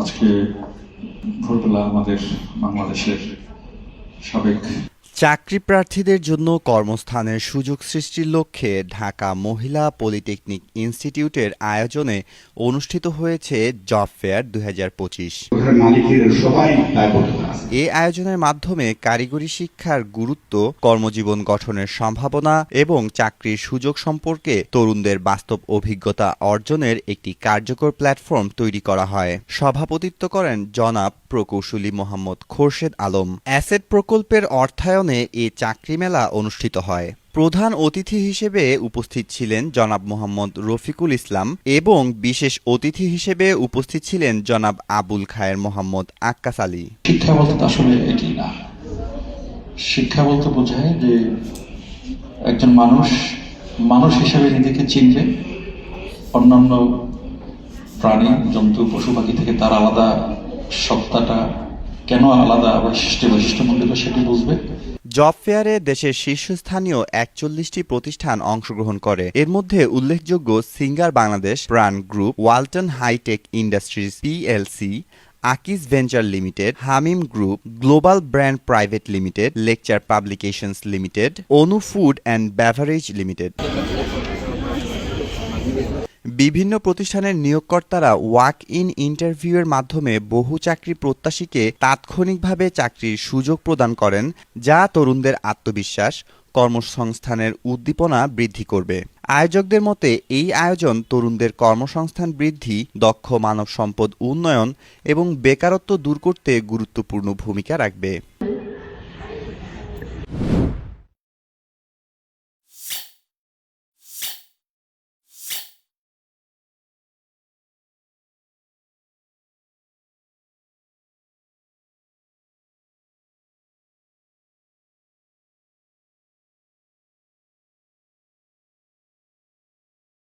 আজকে ভোরবেলা আমাদের বাংলাদেশের সাবেক চাকরি প্রার্থীদের জন্য কর্মস্থানের সুযোগ সৃষ্টির লক্ষ্যে ঢাকা মহিলা পলিটেকনিক ইনস্টিটিউটের আয়োজনে অনুষ্ঠিত হয়েছে জব ফেয়ার 2025। এ আয়োজনের মাধ্যমে কারিগরি শিক্ষার গুরুত্ব, কর্মজীবন গঠনের সম্ভাবনা এবং চাকরির সুযোগ সম্পর্কে তরুণদের বাস্তব অভিজ্ঞতা অর্জনের একটি কার্যকর প্ল্যাটফর্ম তৈরি করা হয়। সভাপতিত্ব করেন জনাব প্রকৌশলী মোহাম্মদ খোরশেদ আলম। অ্যাসেট প্রকল্পের অর্থায়নে এ চাকরি মেলা অনুষ্ঠিত হয়। প্রধান অতিথি হিসেবে উপস্থিত ছিলেন জনাব মোহাম্মদ রফিকুল ইসলাম এবং বিশেষ অতিথি হিসেবে উপস্থিত ছিলেন জনাব আবুল খায়ের মোহাম্মদ আক্কাস আলী। শিক্ষা বলতে তো আসলে এটি না। শিক্ষা বলতে বোঝায় যে একজন মানুষ হিসেবে নিজেকে চিনবে, অন্যান্য প্রাণী, জন্তু, পশু পাখি থেকে তার আলাদা সত্তাটা কেন আলাদা, বৈশিষ্ট্যমণ্ডিত সেটি বুঝবে। জব ফেয়ারে দেশের শীর্ষস্থানীয় 41টি প্রতিষ্ঠান অংশগ্রহণ করে। এর মধ্যে উল্লেখযোগ্য Singer Bangladesh, Pran group, Walton hitech industries PLC, Akij venture limited, Hamim group, global brand private limited, lecture publications limited, Anu food and beverage limited. বিভিন্ন প্রতিষ্ঠানের নিয়োগকর্তারা ওয়াক ইন ইন্টারভিউয়ের মাধ্যমে বহু চাকরি প্রত্যাশীকে তাৎক্ষণিকভাবে চাকরির সুযোগ প্রদান করেন, যা তরুণদের আত্মবিশ্বাস, কর্মসংস্থানের উদ্দীপনা বৃদ্ধি করবে। আয়োজকদের মতে এই আয়োজন তরুণদের কর্মসংস্থান বৃদ্ধি, দক্ষ মানব সম্পদ উন্নয়ন এবং বেকারত্ব দূর করতে গুরুত্বপূর্ণ ভূমিকা রাখবে।